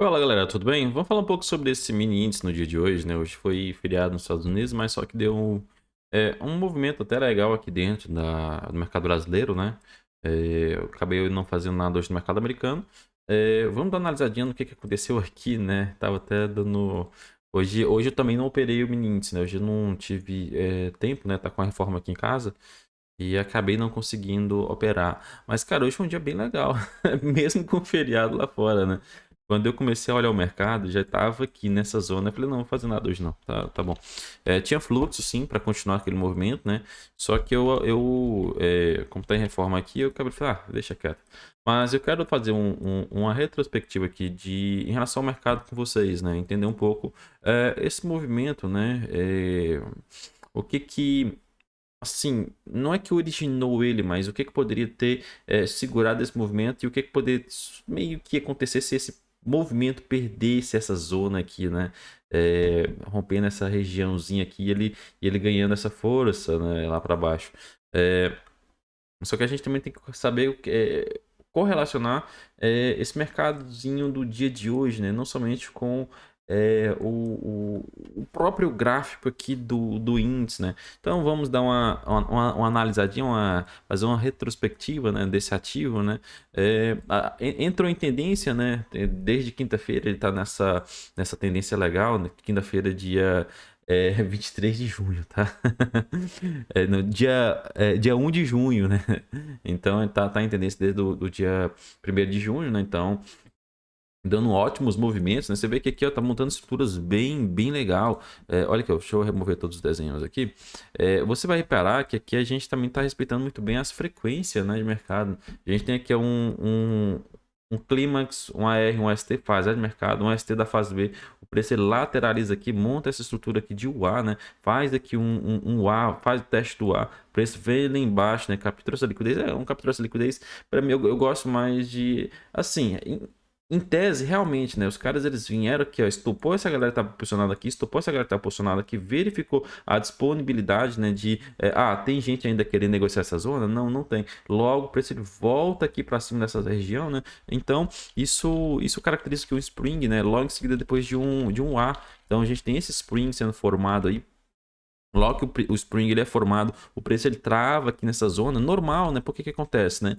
Fala galera, tudo bem? Vamos falar um pouco sobre esse mini índice no dia de hoje, né? Hoje foi feriado nos Estados Unidos, mas só que deu um movimento até legal aqui dentro do mercado brasileiro, né? Eu acabei não fazendo nada hoje no mercado americano. Vamos dar uma analisadinha no que aconteceu aqui, né? Tava até dando. Hoje eu também não operei o mini índice, né? Hoje eu não tive tempo, né? Tá com a reforma aqui em casa. E acabei não conseguindo operar. Mas, cara, hoje foi um dia bem legal. Mesmo com o feriado lá fora, né? Quando eu comecei a olhar o mercado, já estava aqui nessa zona. Eu falei, não, vou fazer nada hoje não. Tá bom. Tinha fluxo, sim, para continuar aquele movimento, né? Só que como tá em reforma aqui, eu acabei de falar, deixa quieto. Mas eu quero fazer uma retrospectiva aqui em relação ao mercado com vocês, né? Entender um pouco esse movimento, né? O que assim, não é que originou ele, mas o que poderia ter segurado esse movimento e o que poderia meio que acontecer se esse movimento perdesse essa zona aqui, né? Rompendo essa regiãozinha aqui e ele ganhando essa força, né, lá para baixo. É, Só que a gente também tem que saber correlacionar esse mercadozinho do dia de hoje, né? Não somente com o próprio gráfico aqui do índice, né? Então vamos dar uma analisadinha, fazer uma retrospectiva, né, desse ativo, né? Entrou em tendência, né? Desde quinta-feira ele está nessa tendência legal, né? Quinta-feira, dia 23 de junho, tá? No dia 1 de junho, né? Então, ele tá em tendência desde do dia 1º de junho, né? Então, dando ótimos movimentos, né? Você vê que aqui, ó, tá montando estruturas bem legal. Olha aqui, ó, deixa eu remover todos os desenhos aqui. Você vai reparar que aqui a gente também tá respeitando muito bem as frequências, né, de mercado. A gente tem aqui um clímax, um AR, um ST, fase de mercado, um ST da fase B. O preço ele lateraliza aqui, monta essa estrutura aqui de UA, né? Faz aqui um UA, faz o teste do UA. O preço vem lá embaixo, né? Captura essa liquidez. Captura essa liquidez. Para mim, eu gosto mais de, assim, em tese, realmente, né? Os caras eles vieram aqui, ó, estopou essa galera que tá posicionada aqui, estopou essa galera que tá posicionada aqui, verificou a disponibilidade, né? Tem gente ainda querendo negociar essa zona? Não, não tem. Logo, o preço ele volta aqui para cima dessa região, né? Então, isso caracteriza que o spring, né? Logo em seguida, depois de um A. Então, a gente tem esse spring sendo formado aí. Logo que o Spring ele é formado, o preço ele trava aqui nessa zona, normal, né? Por que acontece, né?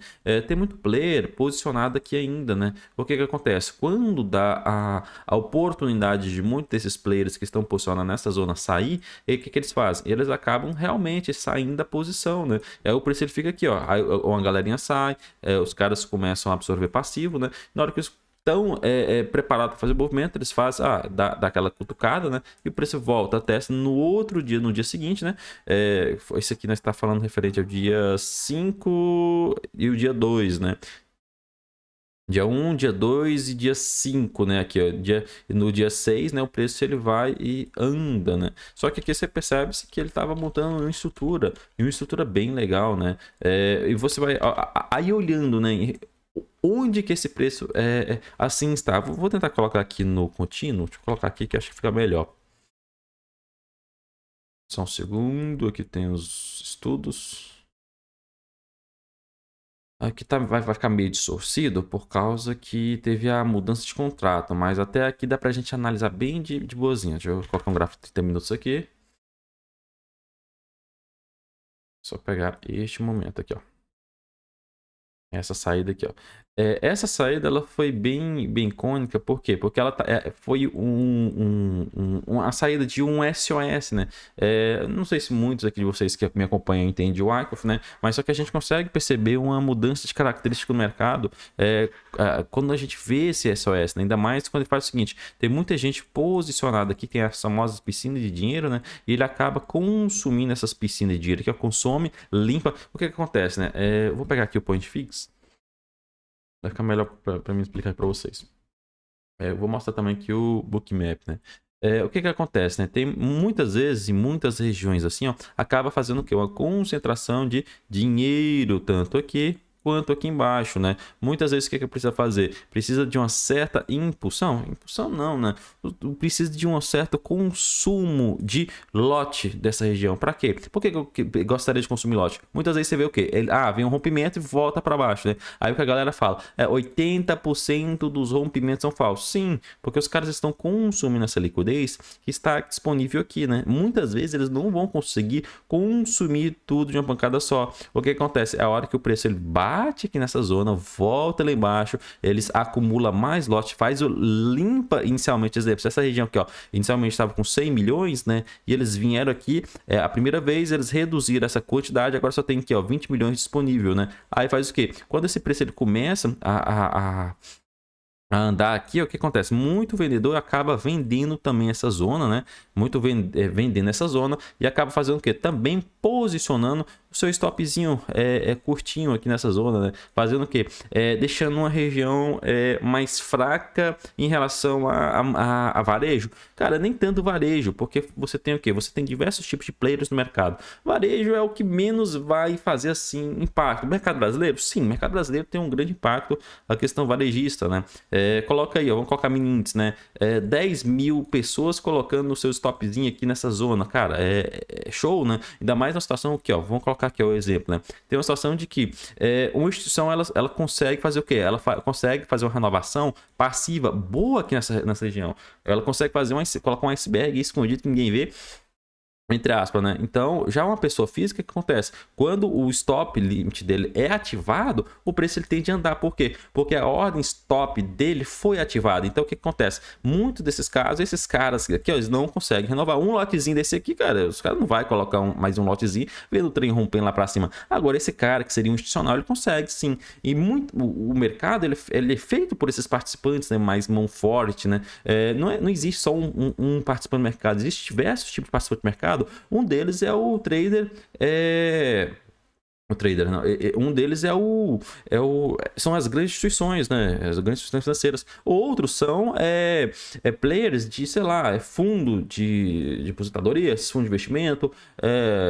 Tem muito player posicionado aqui ainda, né? O que acontece? Quando dá a oportunidade de muitos desses players que estão posicionados nessa zona sair, o que eles fazem? Eles acabam realmente saindo da posição, né? O preço ele fica aqui, ó. Aí uma galerinha sai, os caras começam a absorver passivo, né? Na hora que os estão preparados para fazer o movimento, eles fazem, dá aquela cutucada, né? E o preço volta, testa no outro dia, no dia seguinte, né? Esse aqui nós está falando referente ao dia 5 e o dia 2, né? Dia 1, dia 2 e dia 5, né? Aqui, ó, no dia 6, né? O preço ele vai e anda, né? Só que aqui você percebe que ele estava montando uma estrutura, e uma estrutura bem legal, né? E você vai aí olhando, né? Onde que esse preço assim está? Vou tentar colocar aqui no contínuo. Deixa eu colocar aqui que acho que fica melhor. Só um segundo. Aqui tem os estudos. Aqui vai ficar meio distorcido por causa que teve a mudança de contrato. Mas até aqui dá pra gente analisar bem de boazinha. Deixa eu colocar um gráfico de 30 minutos aqui. Só pegar este momento aqui, ó. Essa saída aqui, ó. Essa saída ela foi bem icônica, por quê? Porque ela foi uma saída de um SOS, né? Não sei se muitos aqui de vocês que me acompanham entendem o Wyckoff, né? Mas só que a gente consegue perceber uma mudança de característica no mercado quando a gente vê esse SOS, né? Ainda mais quando ele faz o seguinte: tem muita gente posicionada aqui, tem as famosas piscinas de dinheiro, né? E ele acaba consumindo essas piscinas de dinheiro, que consome, limpa. O que acontece, né? Eu vou pegar aqui o Point Fix. Vai ficar melhor para mim explicar para vocês. Eu vou mostrar também aqui o Bookmap, né? O que acontece, né? Tem muitas vezes, em muitas regiões assim, ó, acaba fazendo o quê? Uma concentração de dinheiro, tanto aqui quanto aqui embaixo, né? Muitas vezes o que precisa fazer? Precisa de uma certa impulsão? Impulsão não, né? Precisa de um certo consumo de lote dessa região. Para quê? Por que eu gostaria de consumir lote? Muitas vezes você vê o quê? Vem um rompimento e volta para baixo, né? Aí o que a galera fala? 80% dos rompimentos são falsos. Sim, porque os caras estão consumindo essa liquidez que está disponível aqui, né? Muitas vezes eles não vão conseguir consumir tudo de uma pancada só. O que acontece? É a hora que o preço ele bate aqui nessa zona, volta lá embaixo, eles acumulam mais lote, faz o limpa inicialmente, exemplo, essa região aqui, ó, inicialmente estava com 100 milhões, né? E eles vieram aqui, a primeira vez eles reduziram essa quantidade, agora só tem aqui, ó, 20 milhões disponível, né? Aí faz o quê? Quando esse preço ele começa a andar aqui, o que acontece? Muito vendedor acaba vendendo também essa zona, né? Muito vendendo essa zona e acaba fazendo o quê? Também posicionando o seu stopzinho curtinho aqui nessa zona, né? Fazendo o quê? Deixando uma região mais fraca em relação a varejo. Cara, nem tanto varejo, porque você tem o quê? Você tem diversos tipos de players no mercado. Varejo é o que menos vai fazer assim impacto. O mercado brasileiro? Sim, o mercado brasileiro tem um grande impacto a questão varejista, né? Coloca aí, ó, vamos colocar mini índice, né? 10 mil pessoas colocando o seu stopzinho aqui nessa zona, cara, é show, né? Ainda mais na situação aqui, ó, vamos colocar aqui o exemplo, né? Tem uma situação de que uma instituição ela consegue fazer o quê? Ela consegue fazer uma renovação passiva boa aqui nessa região. Ela consegue fazer colocar um iceberg escondido que ninguém vê, entre aspas, né? Então, já uma pessoa física, o que acontece? Quando o stop limit dele é ativado, o preço ele tende a andar. Por quê? Porque a ordem stop dele foi ativada. Então, o que acontece? Muitos desses casos, esses caras aqui, ó, eles não conseguem renovar. Um lotezinho desse aqui, cara, os caras não vai colocar mais um lotezinho, vendo o trem rompendo lá para cima. Agora, esse cara, que seria um institucional, ele consegue, sim. E o mercado, ele é feito por esses participantes, né? Mais mão forte, né? Não existe só um participante do mercado, existem diversos tipos de participante do mercado. Um deles é o trader, não. Um deles são as grandes instituições, né? As grandes instituições financeiras. Outros são players de, sei lá, fundo de aposentadorias, fundo de investimento,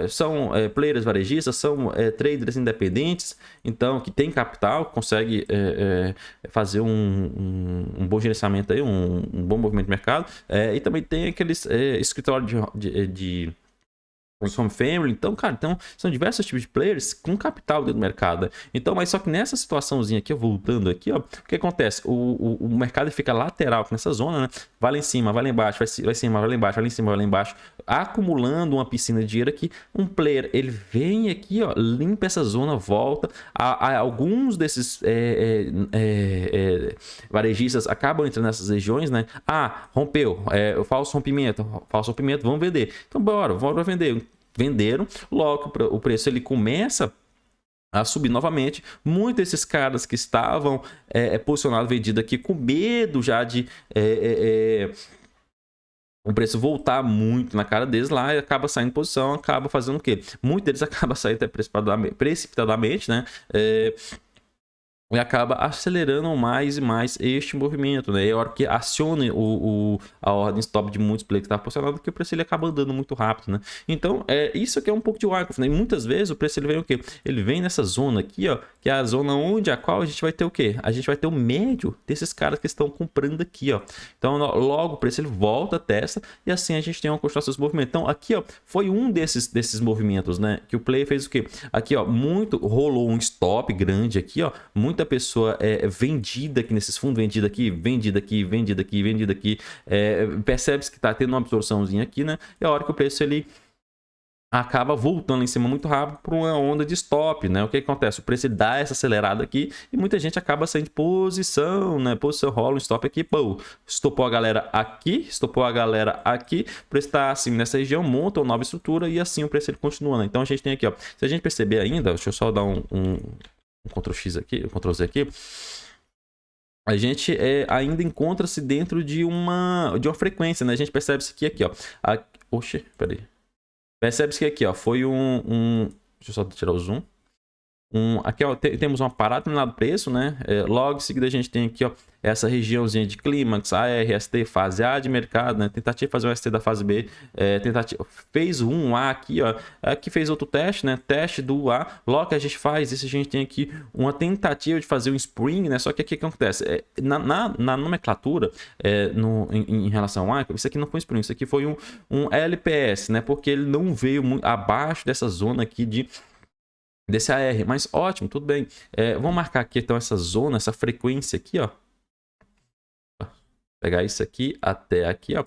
são players varejistas, são traders independentes, então que tem capital, consegue fazer um bom gerenciamento aí, um bom movimento de mercado, e também tem aqueles escritórios de home family. Então, cara, são diversos tipos de players com capital dentro do mercado. Então, mas só que nessa situaçãozinha aqui, voltando aqui, ó, o que acontece? O mercado fica lateral nessa zona, né? Vai lá em cima, vai lá embaixo, vai cima, vai lá embaixo, vai lá em cima, vai lá embaixo, acumulando uma piscina de dinheiro aqui. Um player, ele vem aqui, ó, limpa essa zona, volta. Alguns desses varejistas acabam entrando nessas regiões, né? Rompeu, falso rompimento, vamos vender. Então, bora vender. Venderam, logo o preço ele começa a subir novamente. Muitos desses caras que estavam posicionados vendido aqui com medo já de o preço voltar muito na cara deles lá, e acaba saindo de posição, acaba fazendo o quê? Muitos deles acabam saindo até precipitadamente, né? E acaba acelerando mais e mais este movimento, né? E a hora que acione a ordem stop de muitos players que estava posicionado, que o preço ele acaba andando muito rápido, né? Então, isso aqui é um pouco de Wyckoff, né? E muitas vezes o preço ele vem o quê? Ele vem nessa zona aqui, ó, que é a zona a qual a gente vai ter o quê? A gente vai ter o médio desses caras que estão comprando aqui, ó. Então, logo o preço ele volta, testa, e assim a gente tem uma continuação desse movimento. Então, aqui, ó, foi um desses movimentos, né? Que o player fez o quê? Aqui, ó, rolou um stop grande aqui, ó, muita pessoa vendida aqui nesses fundos, vendida aqui, percebe-se que tá tendo uma absorçãozinha aqui, né? E a hora que o preço ele acaba voltando em cima muito rápido para uma onda de stop, né? O que acontece? O preço ele dá essa acelerada aqui e muita gente acaba saindo de posição, né? Posição, rola um stop aqui, pô, estopou a galera aqui, o preço está assim nessa região, monta uma nova estrutura e assim o preço ele continua, né? Então a gente tem aqui, ó, se a gente perceber ainda, deixa eu só dar um Ctrl X aqui, Ctrl Z aqui, a gente ainda encontra-se dentro de uma frequência, né? A gente percebe-se que aqui, ó, Percebe-se que aqui, ó, foi deixa eu só tirar o zoom. aqui ó, temos uma parada determinado preço, né? Logo em seguida a gente tem aqui ó, essa regiãozinha de clímax, AR, ST, fase A de mercado, né? Tentativa de fazer um ST da fase B, tentativa, fez um A aqui, ó. Aqui fez outro teste, né? Teste do A. Logo que a gente faz isso, a gente tem aqui uma tentativa de fazer um spring, né? Só que aqui o que acontece? Na nomenclatura, em relação ao A, isso aqui não foi um spring, isso aqui foi um LPS, né? Porque ele não veio muito abaixo dessa zona aqui desse AR, mas ótimo, tudo bem. Vamos marcar aqui então essa zona, essa frequência aqui, ó. Pegar isso aqui até aqui, ó.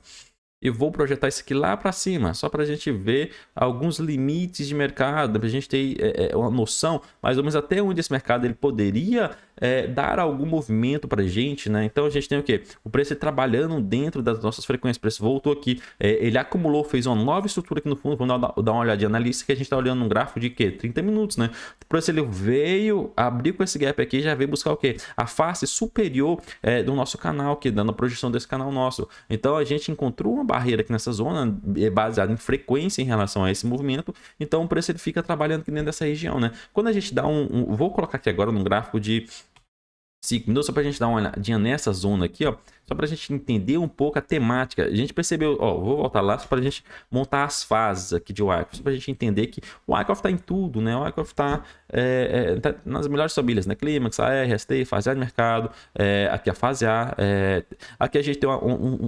E vou projetar isso aqui lá para cima, só para a gente ver alguns limites de mercado, para a gente ter uma noção mais ou menos até onde esse mercado ele poderia dar algum movimento para a gente, né? Então a gente tem o que? O preço trabalhando dentro das nossas frequências, o preço voltou aqui, ele acumulou, fez uma nova estrutura aqui no fundo, vamos dar uma olhadinha na lista que a gente está olhando num gráfico de quê? 30 minutos, né? O preço ele veio, abriu com esse gap aqui, já veio buscar o quê? A face superior do nosso canal aqui, dando a projeção desse canal nosso. Então a gente encontrou uma barreira aqui nessa zona, baseada em frequência em relação a esse movimento, então o preço ele fica trabalhando aqui dentro dessa região, né? Quando a gente dá vou colocar aqui agora num gráfico de 5 minutos, só para a gente dar uma olhadinha nessa zona aqui, ó, só para a gente entender um pouco a temática. A gente percebeu, ó, vou voltar lá só para a gente montar as fases aqui de Wyckoff, só para a gente entender que o Wyckoff está em tudo, né? O Wyckoff está tá nas melhores famílias, né? Clímax, AR, ST, fase A de mercado, aqui a fase A, aqui a gente tem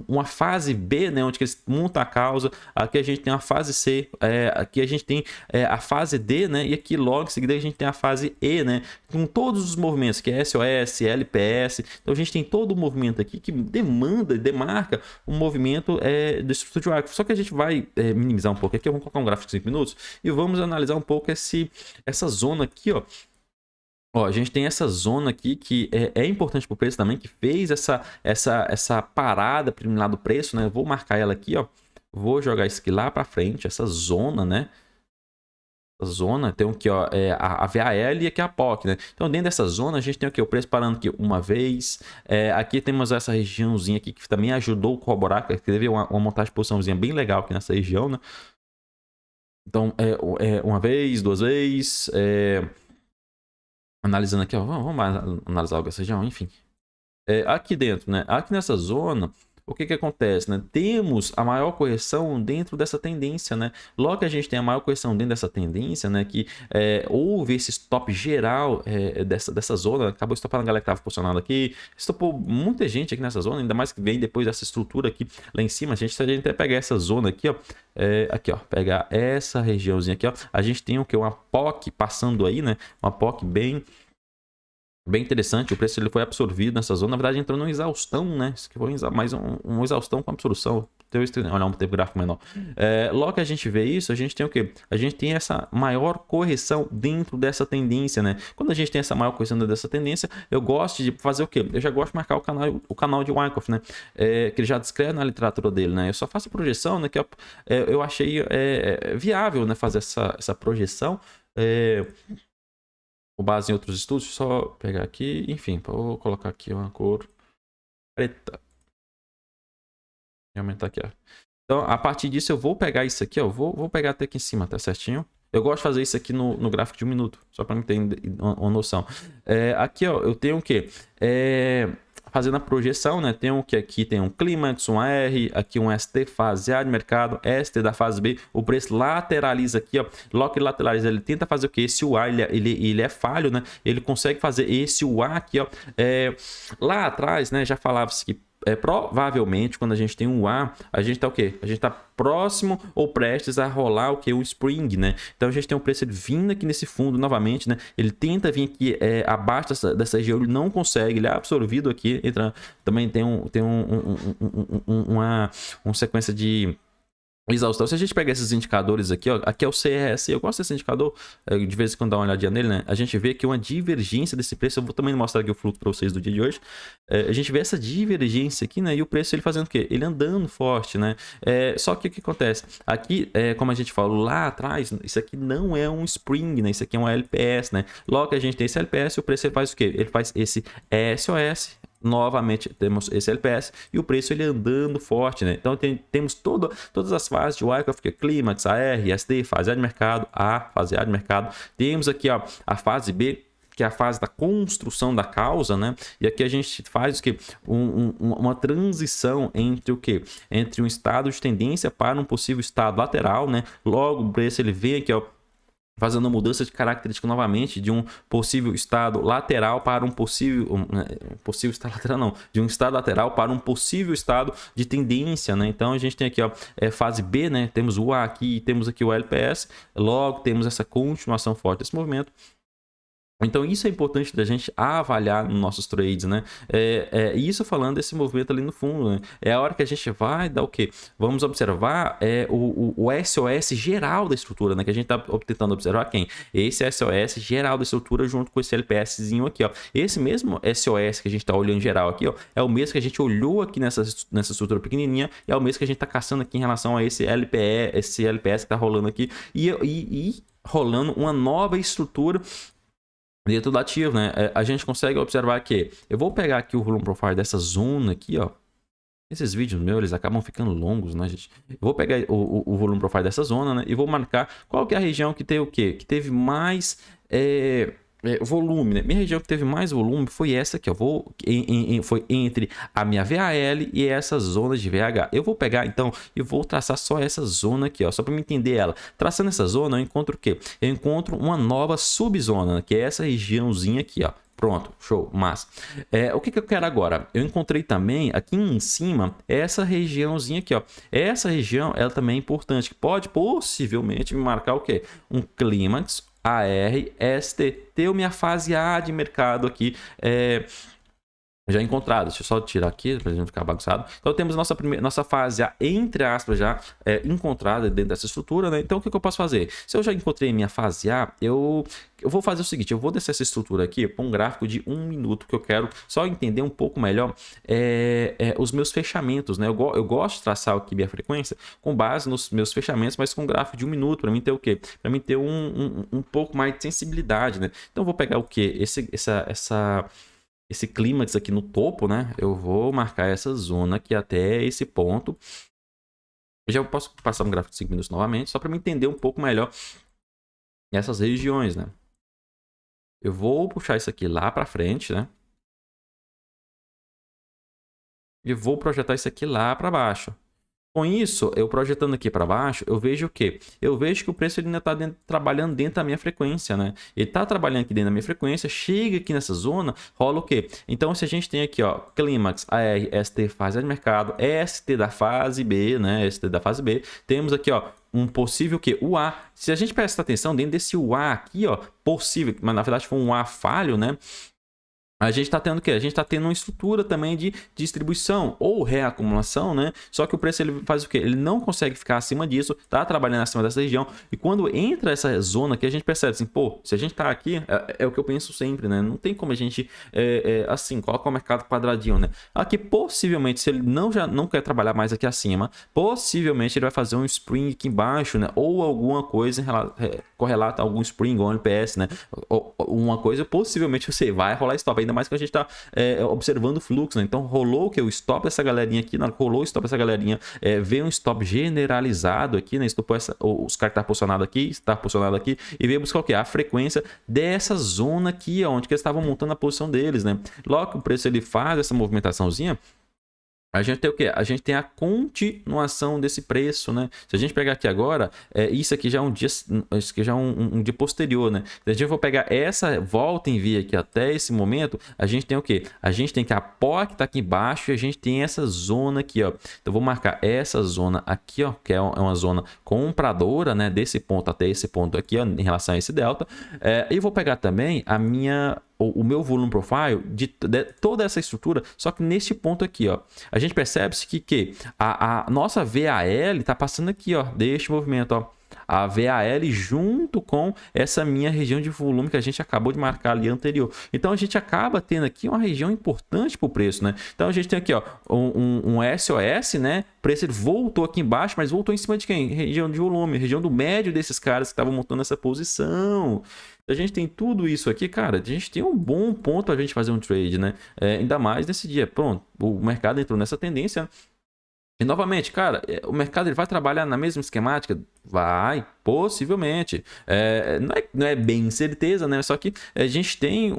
uma fase B, né? Onde eles montam a causa, aqui a gente tem a fase C, aqui a gente tem a fase D, né? E aqui logo em seguida a gente tem a fase E, né? Com todos os movimentos, que é SOS, LPS, então a gente tem todo o movimento aqui que demarca o movimento do estrutura de Wyckoff. Só que a gente vai minimizar um pouco aqui, vamos colocar um gráfico de 5 minutos e vamos analisar um pouco essa zona aqui, ó. Ó, a gente tem essa zona aqui que é importante para o preço também, que fez essa parada preliminar do preço, né? Eu vou marcar ela aqui, ó. Vou jogar isso aqui lá para frente, essa zona, né? Zona, tem aqui ó, a VAL e aqui a POC, né? Então dentro dessa zona a gente tem o que? O preço parando aqui uma vez, aqui temos essa regiãozinha aqui que também ajudou a corroborar, que teve uma montagem de posiçãozinha bem legal aqui nessa região, né? Então uma vez, duas vezes, analisando aqui, ó, vamos analisar essa região, enfim. Aqui dentro, né? Aqui nessa zona, o que acontece, né? Temos a maior correção dentro dessa tendência, né? Logo que a gente tem a maior correção dentro dessa tendência, né? Que houve esse stop geral dessa zona, acabou estopando a galera que estava posicionada aqui, estopou muita gente aqui nessa zona, ainda mais que vem depois dessa estrutura aqui lá em cima. Se a gente até pegar essa zona aqui, ó, aqui, ó, pegar essa regiãozinha aqui, ó, a gente tem o que? Uma POC passando aí, né? Uma POC bem interessante, o preço ele foi absorvido nessa zona, na verdade entrou numa exaustão, né? Isso que foi mais uma exaustão com absorção. Olha um tempo gráfico menor. Logo que a gente vê isso, a gente tem o que? A gente tem essa maior correção dentro dessa tendência, né? Quando a gente tem essa maior correção dentro dessa tendência, eu gosto de fazer o que? Eu já gosto de marcar o canal de Wyckoff, né? Que ele já descreve na literatura dele, né? Eu só faço a projeção, né? Que eu achei viável, né? Fazer essa projeção. Com base em outros estudos, só pegar aqui, enfim, vou colocar aqui uma cor preta. E aumentar aqui, ó. Então, a partir disso, eu vou pegar isso aqui, ó, vou pegar até aqui em cima, tá certinho? Eu gosto de fazer isso aqui no gráfico de 1 minuto, só para me ter uma noção. Aqui, ó, eu tenho o quê? Fazendo a projeção, né? Tem que aqui tem um clímax, um AR, aqui um ST, fase A de mercado, ST da fase B, o preço lateraliza aqui, ó. Logo que lateraliza, ele tenta fazer o que? Esse UA, ele é falho, né? Ele consegue fazer esse UA aqui, ó. Lá atrás, né? Já falava-se que provavelmente quando a gente tem um A, a gente tá o quê? A gente tá próximo ou prestes a rolar o que? O spring, né? Então a gente tem um preço vindo aqui nesse fundo novamente, né? Ele tenta vir aqui abaixo dessa região, ele não consegue, ele é absorvido aqui, também tem uma sequência de exaustão. Se a gente pegar esses indicadores aqui, ó, aqui é o CRS, eu gosto desse indicador, de vez em quando dá uma olhadinha nele, né? A gente vê que uma divergência desse preço, eu vou também mostrar aqui o fluxo para vocês do dia de hoje, a gente vê essa divergência aqui, né? E o preço ele fazendo o quê? Ele andando forte, né? Só que o que acontece? Aqui, como a gente falou lá atrás, isso aqui não é um spring, né? Isso aqui é um LPS, né? Logo que a gente tem esse LPS, o preço ele faz o quê? Ele faz esse SOS, novamente temos esse LPS e o preço ele andando forte, né? Então temos todas as fases de Wyckoff, que é clímax, AR, SD, fase A de mercado, fase A de mercado. Temos aqui, ó, a fase B, que é a fase da construção da causa, né? E aqui a gente faz o que? Uma transição entre o que? Entre um estado de tendência para um possível estado lateral, né? Logo, o preço ele vem aqui, ó, fazendo a mudança de característica novamente de um possível estado lateral para um possível estado lateral não, de um estado lateral para um possível estado de tendência, né? Então a gente tem aqui, ó, fase B, né? Temos o A aqui, temos aqui o LPS, logo temos essa continuação forte desse movimento. Então isso é importante da gente avaliar nos nossos trades, né? Isso falando desse movimento ali no fundo, né? É a hora que a gente vai dar o quê? Vamos observar o SOS geral da estrutura, né? Que a gente está tentando observar quem? Esse SOS geral da estrutura junto com esse LPSzinho aqui, ó. Esse mesmo SOS que a gente está olhando geral aqui, ó, é o mesmo que a gente olhou aqui nessa estrutura pequenininha, é o mesmo que a gente está caçando aqui em relação a esse LPS que está rolando aqui e rolando uma nova estrutura dentro do ativo, né? A gente consegue observar que eu vou pegar aqui o volume profile dessa zona aqui, ó. Esses vídeos meus, eles acabam ficando longos, né, gente? Eu vou pegar o volume profile dessa zona, né? E vou marcar qual que é a região que tem o quê? Que teve mais volume, né? Minha região que teve mais volume foi essa aqui, ó. Foi entre a minha VAL e essa zona de VH. Eu vou pegar, então, e vou traçar só essa zona aqui, ó, só para me entender ela. Traçando essa zona, eu encontro o quê? Eu encontro uma nova subzona, né? Que é essa regiãozinha aqui, ó. Pronto, show, massa. O que eu quero agora? Eu encontrei também aqui em cima essa regiãozinha aqui, ó. Essa região, ela também é importante, que pode possivelmente me marcar o quê? Um clímax, AR, ST. Ter minha fase A de mercado aqui, já encontrado. Deixa eu só tirar aqui para a gente não ficar bagunçado. Então temos nossa fase A, entre aspas, já encontrada dentro dessa estrutura, né? Então o que eu posso fazer? Se eu já encontrei minha fase A, eu vou fazer o seguinte: eu vou descer essa estrutura aqui para um gráfico de 1 minuto, que eu quero só entender um pouco melhor os meus fechamentos, né? Eu gosto de traçar aqui minha frequência com base nos meus fechamentos, mas com um gráfico de 1 minuto, para mim ter o quê? Para mim ter um pouco mais de sensibilidade, né? Então eu vou pegar o quê? Esse clímax aqui no topo, né? Eu vou marcar essa zona aqui até esse ponto. Eu já posso passar um gráfico de 5 minutos novamente, só para me entender um pouco melhor essas regiões, né? Eu vou puxar isso aqui lá para frente, né? E vou projetar isso aqui lá para baixo. Com isso, eu projetando aqui para baixo, eu vejo o quê? Eu vejo que o preço ele ainda está trabalhando dentro da minha frequência, né? Ele está trabalhando aqui dentro da minha frequência, chega aqui nessa zona, rola o quê? Então, se a gente tem aqui, ó, clímax, AR, ST, fase de mercado, ST da fase B, né? ST da fase B, temos aqui, ó, um possível que o A. Se a gente prestar atenção dentro desse A aqui, ó, possível, mas na verdade foi um A falho, né? A gente está tendo o quê? A gente está tendo uma estrutura também de distribuição ou reacumulação, né? Só que o preço ele faz o quê? Ele não consegue ficar acima disso, tá trabalhando acima dessa região. E quando entra essa zona aqui, a gente percebe assim, pô, se a gente tá aqui, é o que eu penso sempre, né? Não tem como a gente, assim, coloca o mercado quadradinho, né? Aqui, possivelmente, se ele já não quer trabalhar mais aqui acima, possivelmente ele vai fazer um spring aqui embaixo, né? Ou alguma coisa correlata a algum spring ou um LPS, né? Ou uma coisa, possivelmente você vai rolar stop. Ainda mais que a gente está observando o fluxo, né? Então rolou que o stop dessa galerinha aqui, rolou o stop dessa galerinha, veio um stop generalizado aqui, né? Estopou os caras que está posicionado aqui, e veio buscar o que? A frequência dessa zona aqui, onde que eles estavam montando a posição deles, né? Logo que o preço ele faz essa movimentaçãozinha, a gente tem o quê? A gente tem a continuação desse preço, né? Se a gente pegar aqui agora, isso aqui já é um dia, isso aqui já é um dia posterior, né? Se a gente for pegar essa volta em via aqui até esse momento, a gente tem o quê? A gente tem que a POC que está aqui embaixo e a gente tem essa zona aqui, ó. Então eu vou marcar essa zona aqui, ó, que é uma zona compradora, né? Desse ponto até esse ponto aqui, ó, em relação a esse delta. E vou pegar também o meu volume profile de toda essa estrutura, só que neste ponto aqui, ó, a gente percebe que a nossa VAL está passando aqui, ó, deste movimento, ó, a VAL junto com essa minha região de volume que a gente acabou de marcar ali anterior. Então a gente acaba tendo aqui uma região importante para o preço, né? Então a gente tem aqui, ó, um SOS, né? O preço ele voltou aqui embaixo, mas voltou em cima de quem? Região de volume, região do médio desses caras que estavam montando essa posição. A gente tem tudo isso aqui, cara. A gente tem um bom ponto para a gente fazer um trade, né? Ainda mais nesse dia. Pronto, o mercado entrou nessa tendência, né? E novamente, cara, o mercado ele vai trabalhar na mesma esquemática? Vai, possivelmente. Não é bem certeza, né? Só que a gente tem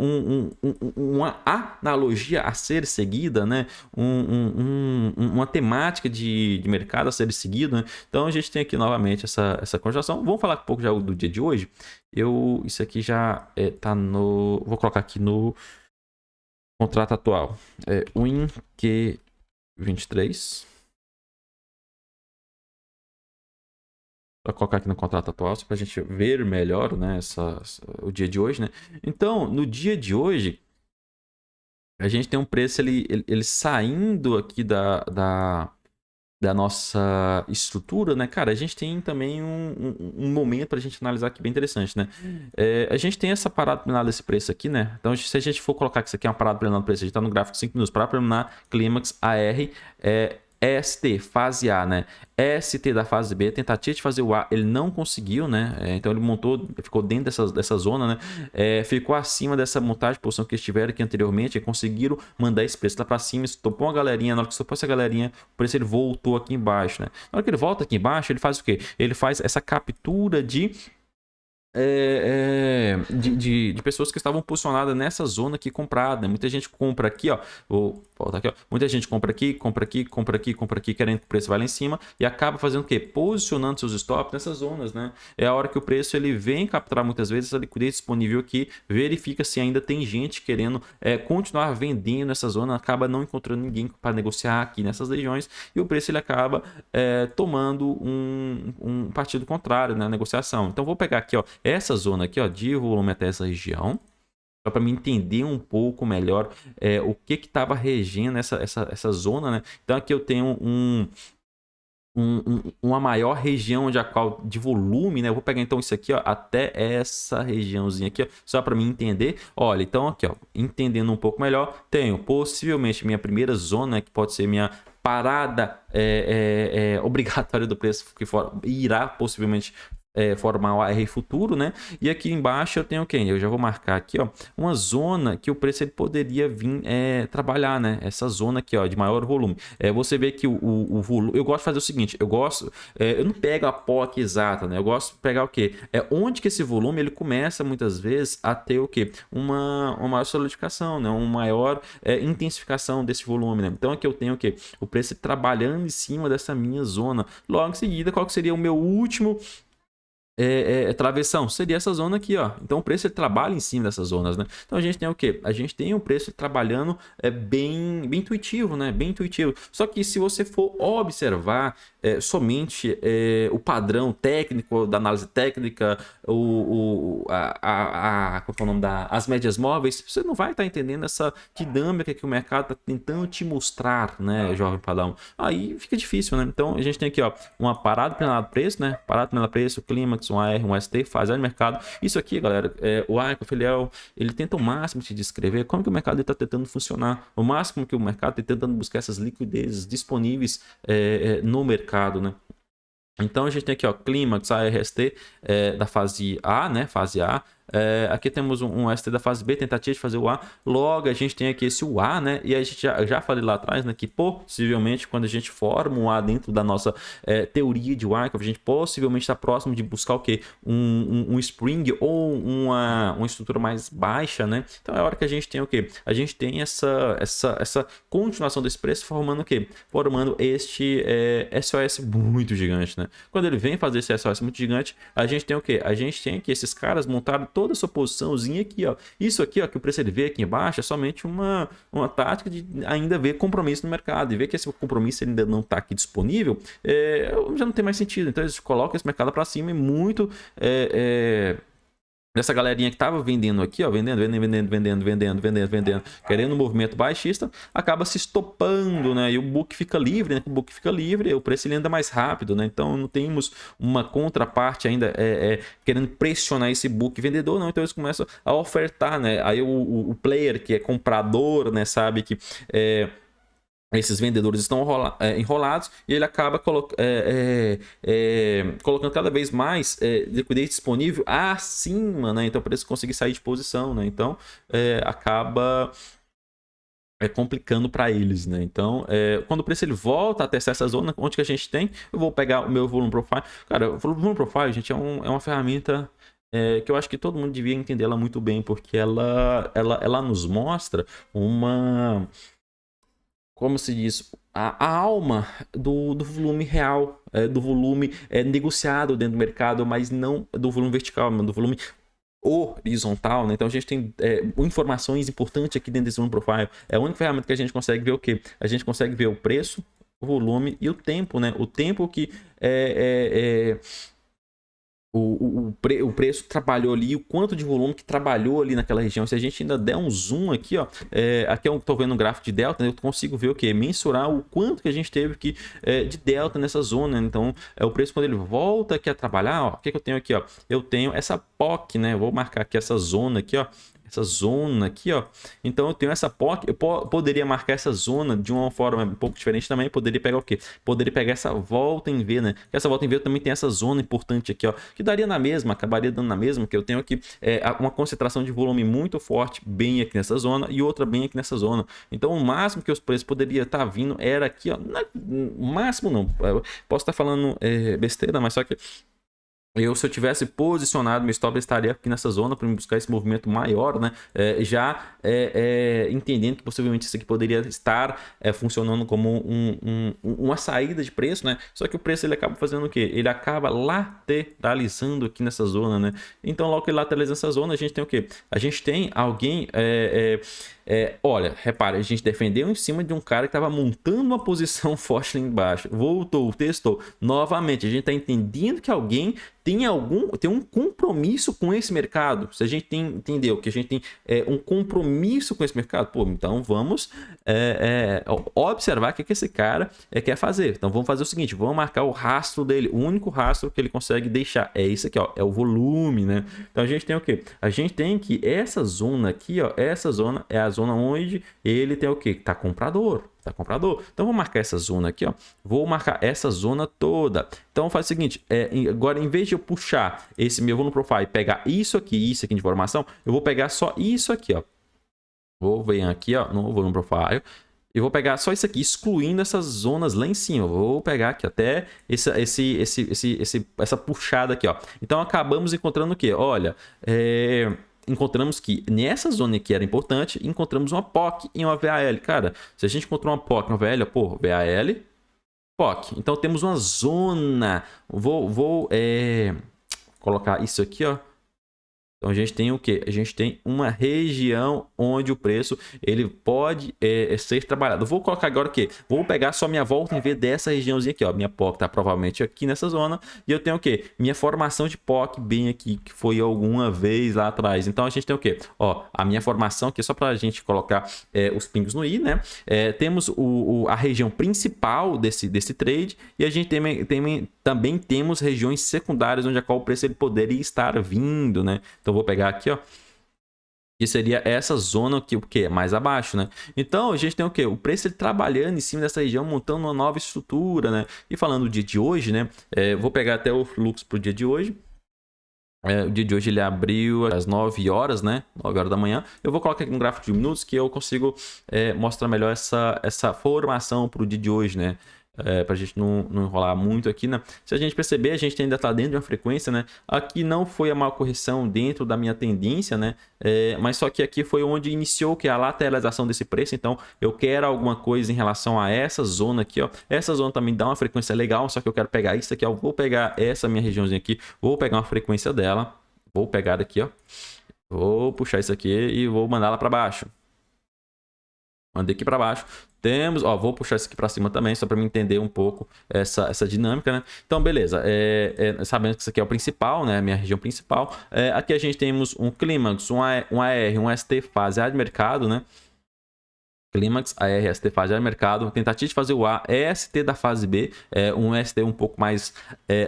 uma analogia a ser seguida, né? Uma temática de mercado a ser seguida, né? Então a gente tem aqui novamente essa conjunção. Vamos falar um pouco já do dia de hoje. Isso aqui já tá no... Vou colocar aqui no contrato atual. Win Q23. Vou colocar aqui no contrato atual, só para a gente ver melhor, né, o dia de hoje, né? Então, no dia de hoje, a gente tem um preço ele saindo aqui da nossa estrutura, né? Cara, a gente tem também um momento para a gente analisar aqui bem interessante, né? A gente tem essa parada preliminar desse preço aqui, né? Então, se a gente for colocar que isso aqui é uma parada preliminar do preço, a gente está no gráfico 5 minutos, parada preliminar, clímax, AR, ST, fase A, né? ST da fase B, tentativa de fazer o A, ele não conseguiu, né? Então ele ficou dentro dessa zona, né? Ficou acima dessa montagem de posição que eles tiveram aqui anteriormente, e conseguiram mandar esse preço lá para cima, estopou uma galerinha, na hora que estopou essa galerinha, o preço ele voltou aqui embaixo, né? Na hora que ele volta aqui embaixo, ele faz o quê? Ele faz essa captura de pessoas que estavam posicionadas nessa zona aqui comprada, né? Muita gente compra aqui, ó. Vou voltar aqui, ó. Muita gente compra aqui, compra aqui, compra aqui, compra aqui, querendo que o preço vá lá em cima e acaba fazendo o quê? Posicionando seus stops nessas zonas, né? É a hora que o preço ele vem capturar muitas vezes essa liquidez disponível aqui, verifica se ainda tem gente querendo continuar vendendo nessa zona, acaba não encontrando ninguém para negociar aqui nessas regiões e o preço ele acaba tomando um partido contrário na negociação. Então vou pegar aqui, ó, essa zona aqui, ó, de volume até essa região, só para me entender um pouco melhor o que estava regendo essa zona, né? Então aqui eu tenho uma maior região de volume, né? Eu vou pegar então isso aqui, ó, até essa regiãozinha aqui, ó, só para me entender. Olha, então aqui, ó, entendendo um pouco melhor, tenho possivelmente minha primeira zona, que pode ser minha parada obrigatória do preço, que irá possivelmente formar o AR futuro, né? E aqui embaixo eu tenho quem? Eu já vou marcar aqui, ó, uma zona que o preço ele poderia vir trabalhar, né? Essa zona aqui, ó, de maior volume. Você vê que o volume... Eu gosto de fazer o seguinte, eu não pego a POC exata, né? Eu gosto de pegar o quê? Onde que esse volume ele começa muitas vezes a ter o quê? Uma maior solidificação, né? Uma maior intensificação desse volume, né? Então aqui eu tenho o quê? O preço trabalhando em cima dessa minha zona. Logo em seguida, qual que seria o meu último travessão? Seria essa zona aqui, ó. Então o preço ele trabalha em cima dessas zonas, né? Então a gente tem o que? A gente tem o preço trabalhando bem intuitivo, né? Bem intuitivo. Só que se você for observar somente o padrão técnico da análise técnica, qual é o nome as médias móveis, você não vai estar entendendo essa dinâmica que o mercado está tentando te mostrar, né, jovem padrão? Aí fica difícil, né? Então a gente tem aqui, ó, uma parada preliminar do preço, né? Parada preliminar do preço, clímax, um AR, um ST, fase de mercado. Isso aqui, galera, o Arco, o Filial, ele tenta o máximo de descrever como que o mercado está tentando funcionar, o máximo que o mercado está tentando buscar essas liquidezes disponíveis no mercado, né? Então a gente tem aqui, ó, clímax, ARST da fase A, né? Fase A. Aqui temos um ST da fase B, tentativa de fazer o A. Logo, a gente tem aqui esse A, né? E a gente já falei lá atrás, né? Que possivelmente, quando a gente forma um A dentro da nossa teoria de Wyckoff, a gente possivelmente está próximo de buscar o quê? Um spring ou uma estrutura mais baixa, né? Então é a hora que a gente tem o quê? A gente tem essa continuação desse preço formando o quê? Formando este SOS muito gigante, né? Quando ele vem fazer esse SOS muito gigante, a gente tem o quê? A gente tem que esses caras montaram toda a sua posiçãozinha aqui, ó. Isso aqui, ó, que o preço ele vê aqui embaixo é somente uma tática de ainda ver compromisso no mercado e ver que esse compromisso ainda não está aqui disponível, já não tem mais sentido. Então eles colocam esse mercado para cima e muito dessa galerinha que tava vendendo aqui, ó, vendendo, querendo um movimento baixista, acaba se estopando, né? E o book fica livre, né? O book fica livre, o preço ele anda mais rápido, né? Então não temos uma contraparte ainda querendo pressionar esse book vendedor, não. Então eles começam a ofertar, né? Aí o player que é comprador, né, sabe que esses vendedores estão enrolados e ele acaba colocando cada vez mais liquidez disponível acima, né? Então, para eles conseguirem sair de posição, né? Então, acaba complicando para eles, né? Então, quando o preço ele volta a testar essa zona, onde que a gente tem, eu vou pegar o meu volume profile. Cara, o volume profile, gente, é uma ferramenta que eu acho que todo mundo devia entender ela muito bem, porque ela nos mostra como se diz, a alma do volume real, do volume negociado dentro do mercado, mas não do volume vertical, mas do volume horizontal, né? Então a gente tem informações importantes aqui dentro desse volume profile. É a única ferramenta que a gente consegue ver o quê? A gente consegue ver o preço, o volume e o tempo, né? O tempo que o preço trabalhou ali, o quanto de volume que trabalhou ali naquela região. Se a gente ainda der um zoom aqui, ó, aqui eu estou vendo um gráfico de delta, eu consigo ver o que? Mensurar o quanto que a gente teve aqui de delta nessa zona. Então, o preço quando ele volta aqui a trabalhar, ó, o que eu tenho aqui, ó? Eu tenho essa POC, né? Eu vou marcar aqui essa zona aqui, ó. Essa zona aqui, ó. Então eu tenho essa POC, eu poderia marcar essa zona de uma forma um pouco diferente também. Poderia pegar o quê? Poderia pegar essa volta em V, né? Essa volta em V também tem essa zona importante aqui, ó, que daria na mesma, acabaria dando na mesma, que eu tenho aqui uma concentração de volume muito forte bem aqui nessa zona e outra bem aqui nessa zona. Então o máximo que os preços poderiam estar vindo era aqui, ó. O máximo não, eu posso estar falando besteira, mas só que se eu tivesse posicionado, meu stop estaria aqui nessa zona para buscar esse movimento maior, né? Entendendo que possivelmente isso aqui poderia estar funcionando como uma saída de preço, né? Só que o preço ele acaba fazendo o quê? Ele acaba lateralizando aqui nessa zona, né? Então, logo que ele lateraliza essa zona, a gente tem o quê? A gente tem alguém... olha, repare, a gente defendeu em cima de um cara que estava montando uma posição forte lá embaixo. Voltou, testou. Novamente, a gente está entendendo que alguém tem um compromisso com esse mercado. Se a gente entendeu que a gente tem um compromisso com esse mercado, pô, então vamos observar o que esse cara quer fazer. Então vamos fazer o seguinte, vamos marcar o rastro dele. O único rastro que ele consegue deixar é isso aqui, ó, é o volume, né? Então a gente tem o quê? A gente tem que essa zona aqui, ó, essa zona é a zona onde ele tem o quê? Tá comprador. Tá comprador. Então vou marcar essa zona aqui, ó. Vou marcar essa zona toda. Então faz o seguinte, agora em vez de eu puxar esse meu volume profile e pegar isso aqui de informação, eu vou pegar só isso aqui, ó. Vou vir aqui, ó, no volume profile. Eu vou pegar só isso aqui, excluindo essas zonas lá em cima. Eu vou pegar aqui até essa puxada aqui, ó. Então acabamos encontrando o quê? Olha, encontramos que nessa zona que era importante, encontramos uma POC e uma VAL. Cara, se a gente encontrou uma POC e uma VAL, pô, VAL, POC. Então temos uma zona. Vou colocar isso aqui, ó. Então a gente tem o que? A gente tem uma região onde o preço ele pode ser trabalhado. Eu vou colocar agora o que? Vou pegar só minha volta em vez dessa regiãozinha aqui, ó. Minha POC está provavelmente aqui nessa zona e eu tenho o que? Minha formação de POC bem aqui que foi alguma vez lá atrás. Então a gente tem o que? Ó, a minha formação aqui só para a gente colocar os pingos no i, né? Temos a região principal desse trade e a gente também temos regiões secundárias onde o preço ele poderia estar vindo, né? Então vou pegar aqui, ó, que seria essa zona que o que é mais abaixo, né? Então a gente tem o que? O preço ele trabalhando em cima dessa região, montando uma nova estrutura, né? E falando do dia de hoje, né? Vou pegar até o fluxo para o dia de hoje. O dia de hoje ele abriu às 9 horas, né? 9 horas da manhã. Eu vou colocar aqui um gráfico de minutos que eu consigo mostrar melhor essa formação para o dia de hoje, né? Para a gente não enrolar muito aqui, né? Se a gente perceber, a gente ainda está dentro de uma frequência, né? Aqui não foi a maior correção dentro da minha tendência, né? Mas só que aqui foi onde iniciou que é a lateralização desse preço. Então eu quero alguma coisa em relação a essa zona aqui, ó. Essa zona também dá uma frequência legal, só que eu quero pegar isso aqui, ó. Vou pegar essa minha regiãozinha aqui, vou pegar uma frequência dela, vou pegar daqui, ó. Vou puxar isso aqui e vou mandar ela para baixo. Mandei aqui para baixo. Temos, ó, vou puxar isso aqui para cima também, só para me entender um pouco essa dinâmica, né? Então, beleza, sabendo que isso aqui é o principal, né? A minha região principal. Aqui a gente temos um clímax, um AR, um ST fase A de mercado, né? Clímax, AR, ST fase A de mercado, tentativa de fazer o A, ST da fase B, um ST um pouco mais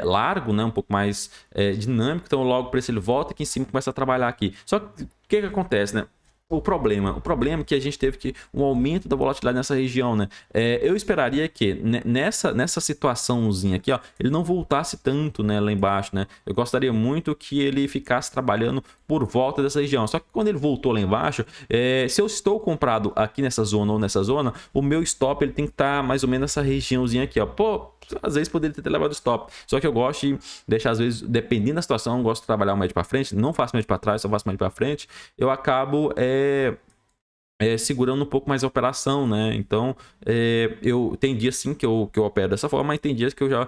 largo, né? Um pouco mais dinâmico, então logo o preço ele volta aqui em cima e começa a trabalhar aqui. Só que o que acontece, né? O problema é que a gente teve um aumento da volatilidade nessa região, né? Eu esperaria que nessa situaçãozinha aqui, ó, ele não voltasse tanto, né, lá embaixo, né? Eu gostaria muito que ele ficasse trabalhando por volta dessa região. Só que quando ele voltou lá embaixo, se eu estou comprado aqui nessa zona ou nessa zona, o meu stop ele tem que estar mais ou menos nessa regiãozinha aqui, ó. Pô, às vezes poderia ter levado stop. Só que eu gosto de deixar, às vezes, dependendo da situação, eu gosto de trabalhar o médio para frente, não faço médio para trás, só faço médio para frente. Eu acabo segurando um pouco mais a operação, né? Então, eu tem dias sim que eu opero dessa forma, mas tem dias que eu já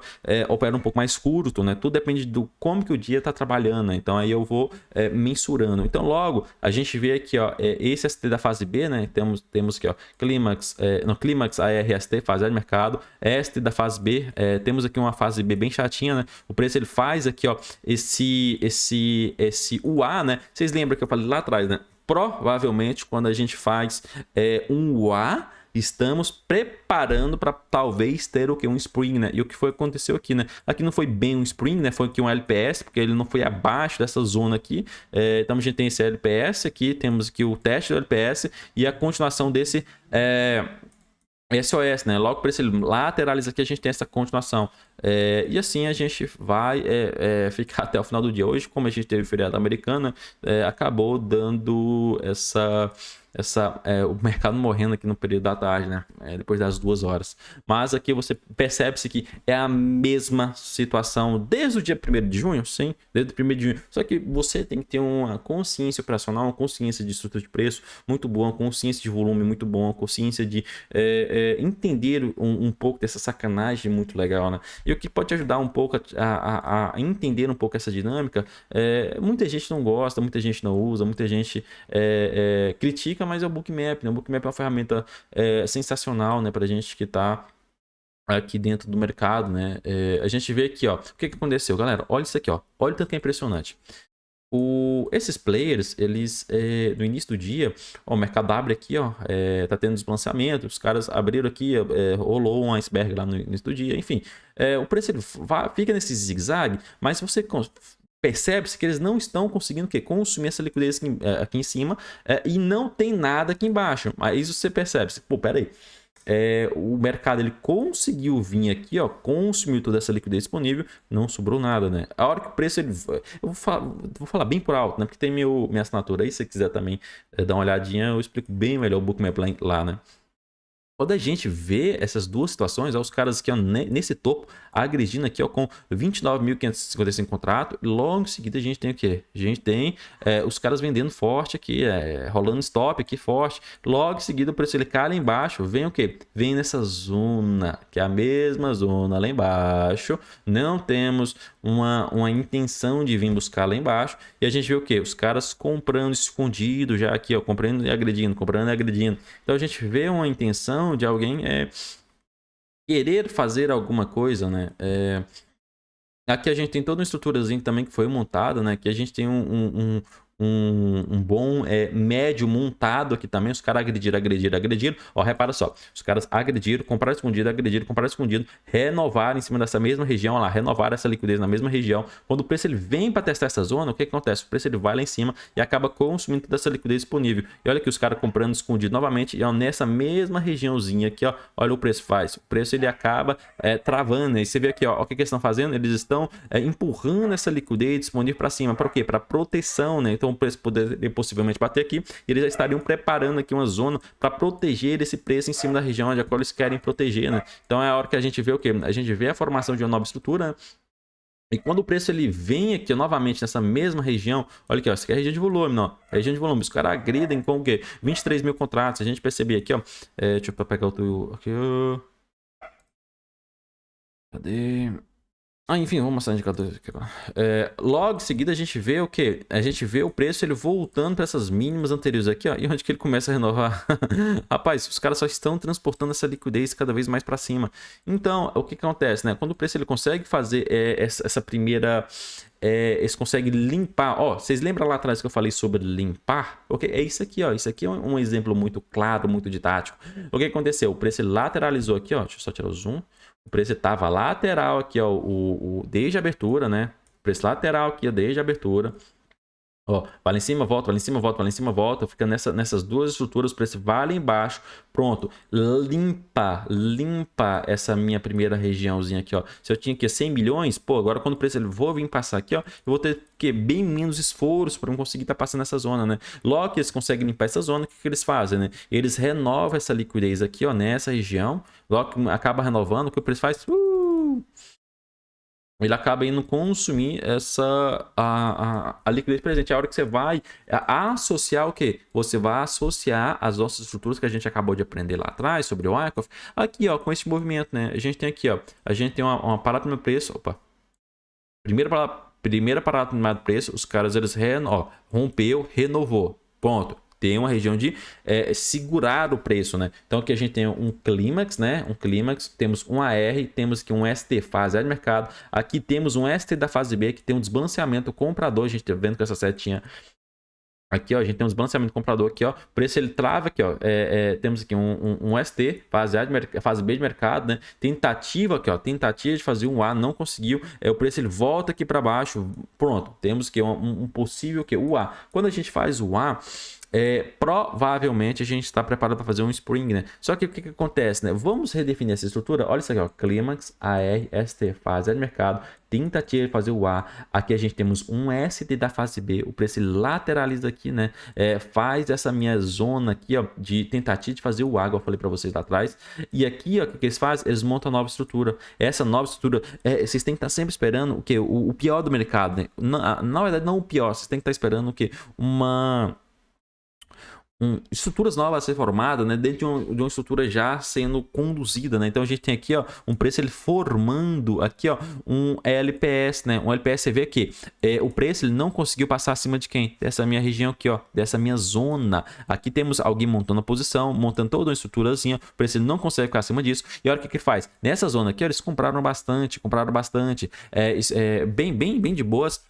opero um pouco mais curto, né? Tudo depende do como que o dia tá trabalhando, né? Então, aí eu vou mensurando. Então, logo, a gente vê aqui, ó, esse ST da fase B, né? Temos aqui, ó, Clímax, no Clímax ARST, fase A de mercado, ST da fase B, temos aqui uma fase B bem chatinha, né? O preço, ele faz aqui, ó, esse UA, né? Vocês lembram que eu falei lá atrás, né? Provavelmente, quando a gente faz um UA, estamos preparando para talvez ter o que? Um spring, né? E o que foi aconteceu aqui, né? Aqui não foi bem um spring, né? Foi aqui um LPS, porque ele não foi abaixo dessa zona aqui. Então a gente tem esse LPS aqui, temos aqui o teste do LPS e a continuação desse SOS, né? Logo para esse lateraliza aqui, a gente tem essa continuação. E assim a gente vai ficar até o final do dia. Hoje, como a gente teve feriado americano, acabou dando o mercado morrendo aqui no período da tarde, né? Depois das 2 horas. Mas aqui você percebe-se que é a mesma situação desde o dia 1º de junho, sim, desde o 1º de junho. Só que você tem que ter uma consciência operacional, uma consciência de estrutura de preço muito boa, uma consciência de volume muito boa, uma consciência de entender um pouco dessa sacanagem muito legal, né? E o que pode te ajudar um pouco a entender um pouco essa dinâmica, muita gente não gosta, muita gente não usa, muita gente critica, mas é o Bookmap, né? O Bookmap é uma ferramenta sensacional, né, pra gente que tá aqui dentro do mercado, né? A gente vê aqui, ó, o que aconteceu, galera? Olha isso aqui, ó, olha o tanto que é impressionante. Esses players, eles no início do dia, ó, o mercado abre aqui, ó, tá tendo desbalanceamento, os caras abriram aqui, rolou um iceberg lá no início do dia, enfim, o preço ele fica nesse zigue-zague, mas você percebe-se que eles não estão conseguindo consumir essa liquidez aqui em cima e não tem nada aqui embaixo. Aí você percebe, pô, peraí. O mercado ele conseguiu vir aqui, ó, consumiu toda essa liquidez disponível, não sobrou nada, né? A hora que o preço ele, eu vou falar bem por alto, né? Porque tem minha assinatura aí, se você quiser também dar uma olhadinha, eu explico bem melhor o Bookmap lá, né? Quando a gente vê essas duas situações, os caras aqui ó, nesse topo, agredindo aqui ó, com 29.555 contratos, e logo em seguida a gente tem o quê? A gente tem os caras vendendo forte aqui, rolando stop aqui forte, logo em seguida o preço ele cai lá embaixo, vem o quê? Vem nessa zona, que é a mesma zona lá embaixo, não temos uma intenção de vir buscar lá embaixo, e a gente vê o quê? Os caras comprando escondido já aqui, ó, comprando e agredindo, comprando e agredindo. Então a gente vê uma intenção de alguém querer fazer alguma coisa, né? Aqui a gente tem toda uma estruturazinha também que foi montada, né? Que a gente tem um bom médio montado aqui também. Os caras agrediram. Ó, repara só. Os caras agrediram, compraram escondido, renovaram em cima dessa mesma região, ó lá, renovaram essa liquidez na mesma região. Quando o preço ele vem para testar essa zona, o que acontece? O preço ele vai lá em cima e acaba consumindo toda essa liquidez disponível. E olha que os caras comprando escondido novamente, e ó, nessa mesma regiãozinha aqui, ó, olha o preço faz. O preço ele acaba travando. E você vê aqui, ó, o que eles estão fazendo? Eles estão empurrando essa liquidez disponível para cima. Para o quê? Para proteção, né? Então o preço poderia possivelmente bater aqui, e eles já estariam preparando aqui uma zona para proteger esse preço em cima da região onde eles querem proteger, né? Então é a hora que a gente vê o quê? A gente vê a formação de uma nova estrutura, né? E quando o preço ele vem aqui novamente nessa mesma região, olha aqui, ó, isso aqui é a região de volume, não? É a região de volume. Os caras agridem com o quê? 23 mil contratos. A gente perceber aqui, ó. Deixa eu pegar outro aqui, ó. Cadê? Enfim, vamos mostrar indicadores aqui agora. Logo em seguida a gente vê o quê? A gente vê o preço ele voltando para essas mínimas anteriores aqui, ó, e onde que ele começa a renovar. Rapaz, os caras só estão transportando essa liquidez cada vez mais para cima. Então, o que acontece, né? Quando o preço ele consegue fazer essa primeira... eles conseguem limpar. Ó, vocês lembram lá atrás que eu falei sobre limpar? Ok, é isso aqui, ó. Isso aqui é um exemplo muito claro, muito didático. O que aconteceu? O preço ele lateralizou aqui, ó. Deixa eu só tirar o zoom. O preço estava lateral aqui, ó, desde a abertura, né? O preço lateral aqui, ó, desde a abertura. Ó, vai lá em cima, volta, vai lá em cima, volta, vai lá em cima, volta. Fica nessas duas estruturas, o preço vai lá embaixo. Pronto, limpa essa minha primeira regiãozinha aqui, ó. Se eu tinha aqui 100 milhões, pô, agora quando o preço ele vou vir passar aqui, ó, eu vou ter que bem menos esforço para não conseguir estar passando essa zona, né? Logo que eles conseguem limpar essa zona, o que eles fazem, né? Eles renovam essa liquidez aqui, ó, nessa região. Logo que acaba renovando, o que o preço faz? Ele acaba indo consumir a liquidez presente. É a hora que você vai associar o quê? Você vai associar as nossas estruturas que a gente acabou de aprender lá atrás sobre o Wyckoff, aqui, ó, com esse movimento, né? A gente tem aqui, ó, a gente tem uma parada no preço, opa. Primeira parada no preço, os caras, eles rompeu, renovou, ponto. Tem uma região de segurar o preço, né? Então aqui a gente tem um clímax, né? Um clímax, temos um AR, temos aqui um ST fase A de mercado. Aqui temos um ST da fase B, que tem um desbalanceamento comprador. A gente tá vendo com essa setinha aqui, ó, a gente tem um desbalanceamento comprador aqui, ó. O preço ele trava aqui, ó. Temos aqui um ST, fase A fase B de mercado, né? Tentativa aqui, ó. Tentativa de fazer um A, não conseguiu. O preço ele volta aqui para baixo. Pronto, temos que um possível que o A. Quando a gente faz o A, provavelmente a gente está preparado para fazer um spring, né? Só que o que acontece, né? Vamos redefinir essa estrutura. Olha isso aqui, ó. Clímax, AR, ST, fase A de mercado, tentativa de fazer o A. Aqui a gente temos um ST da fase B. O preço lateraliza aqui, né? Faz essa minha zona aqui, ó, de tentativa de fazer o A, como eu falei para vocês lá atrás. E aqui, ó, o que eles fazem? Eles montam a nova estrutura. Essa nova estrutura, vocês têm que estar sempre esperando o quê? O pior do mercado, né? Na verdade, não o pior. Vocês têm que estar esperando o quê? Estruturas novas a ser formadas, né, dentro de uma estrutura já sendo conduzida, né? Então a gente tem aqui, ó, um preço ele formando aqui, ó, um LPS, né? Um LPS, você vê aqui, o preço ele não conseguiu passar acima de quem? Dessa minha região aqui, ó, dessa minha zona. Aqui temos alguém montando a posição, montando toda uma estruturazinha, o preço ele não consegue ficar acima disso. E olha o que que faz. Nessa zona aqui, ó, eles compraram bastante, bem de boas.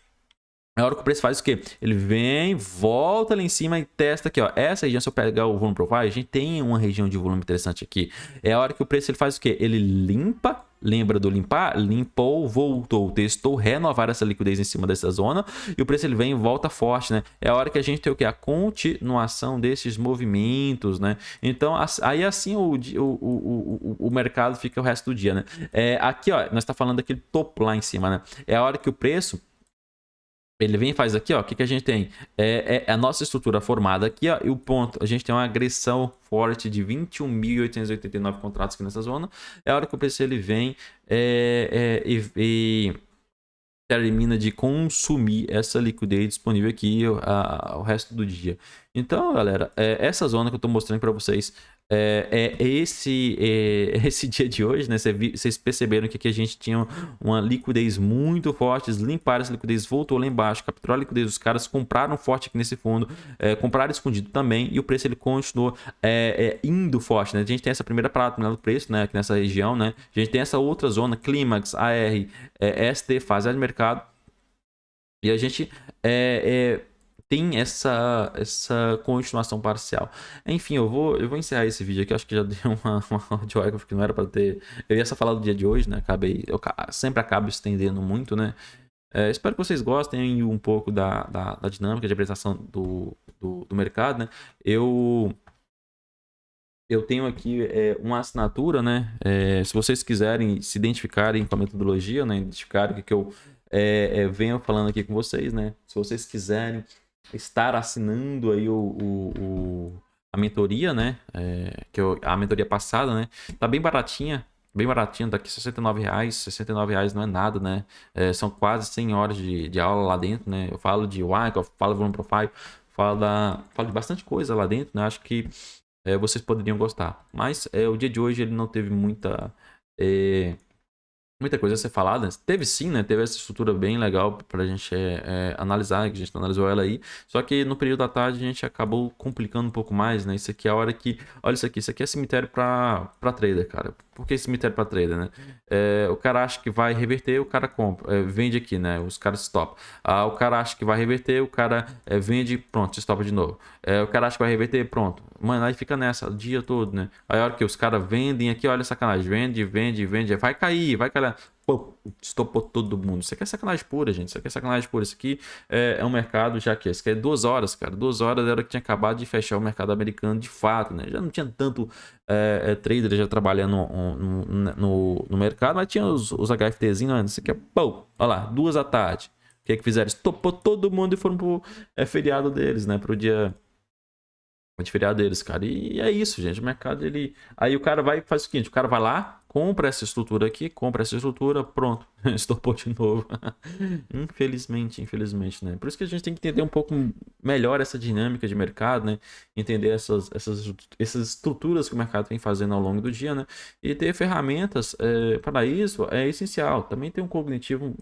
É a hora que o preço faz o quê? Ele vem, volta lá em cima e testa aqui, ó. Essa região, se eu pegar o volume profile, a gente tem uma região de volume interessante aqui. É a hora que o preço ele faz o quê? Ele limpa, lembra do limpar? Limpou, voltou, testou, renovar essa liquidez em cima dessa zona. E o preço ele vem e volta forte, né? É a hora que a gente tem o quê? A continuação desses movimentos, né? Então, aí assim o mercado fica o resto do dia, né? Aqui, ó, nós tá falando daquele topo lá em cima, né? É a hora que o preço ele vem e faz aqui, ó. O que a gente tem? A nossa estrutura formada aqui, ó. E o ponto, a gente tem uma agressão forte de 21.889 contratos aqui nessa zona. É a hora que o preço ele vem e termina de consumir essa liquidez disponível aqui o resto do dia. Então, galera, essa zona que eu estou mostrando para vocês esse dia de hoje, né? Vocês perceberam que aqui a gente tinha uma liquidez muito forte, eles limparam essa liquidez, voltou lá embaixo, capturou a liquidez dos caras, compraram forte aqui nesse fundo, compraram escondido também, e o preço ele continuou indo forte, né? A gente tem essa primeira parada do preço, né? Aqui nessa região, né? A gente tem essa outra zona, clímax, AR, ST, fase de mercado, e a gente tem essa continuação parcial. Enfim, eu vou encerrar esse vídeo aqui. Acho que já dei uma de Wyckoff que não era para ter. Eu ia só falar do dia de hoje, né? Eu sempre acabo estendendo muito, né? Espero que vocês gostem um pouco da dinâmica de apresentação do mercado, né? Eu tenho aqui uma assinatura, né? Se vocês quiserem se identificarem com a metodologia, né? Identificarem o que eu venho falando aqui com vocês, né? Se vocês quiserem estar assinando aí a mentoria, né? A mentoria passada, né? Tá bem baratinha, tá aqui R$69. R$69 não é nada, né? São quase 100 horas de aula lá dentro, né? Eu falo de Wyckoff, falo de Volume Profile, falo de bastante coisa lá dentro, né? Acho que vocês poderiam gostar. Mas o dia de hoje ele não teve muita muita coisa a ser falada. Teve sim, né? Teve essa estrutura bem legal pra gente analisar, que a gente analisou ela aí. Só que no período da tarde a gente acabou complicando um pouco mais, né? Isso aqui é a hora que. Olha isso aqui é cemitério pra trader, cara. Por que cemitério pra trader, né? O cara acha que vai reverter, o cara compra, vende aqui, né? Os caras stopam. O cara acha que vai reverter, o cara vende, pronto, stopa de novo. O cara acha que vai reverter, pronto. Mano, aí fica nessa o dia todo, né? Aí a hora que os caras vendem aqui, olha a sacanagem. Vende, vende, vende. Vai cair, vai cair. Pô, estopou todo mundo. Isso aqui é sacanagem pura, gente. Isso aqui é sacanagem pura. Isso aqui é um mercado, já que isso aqui é 2 horas, cara. 2 horas era que tinha acabado de fechar o mercado americano de fato, né? Já não tinha tanto trader já trabalhando no mercado, mas tinha os HFTzinhos, né? Isso aqui é, pô, olha lá, 2 da tarde. O que é que fizeram? Estopou todo mundo e foram pro feriado deles, né? Pro dia de feriado deles, cara. E é isso, gente. O mercado, ele. Aí o cara vai e faz o seguinte: o cara vai lá, compra essa estrutura aqui, compra essa estrutura, pronto. Estopou de novo. Infelizmente, né? Por isso que a gente tem que entender um pouco melhor essa dinâmica de mercado, né? Entender essas estruturas que o mercado vem fazendo ao longo do dia, né? E ter ferramentas para isso é essencial. Também ter um cognitivo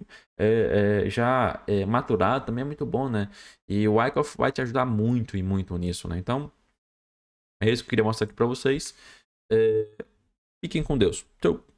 já maturado também é muito bom, né? E o Wyckoff vai te ajudar muito e muito nisso, né? Então. É isso que eu queria mostrar aqui para vocês. Fiquem com Deus. Tchau.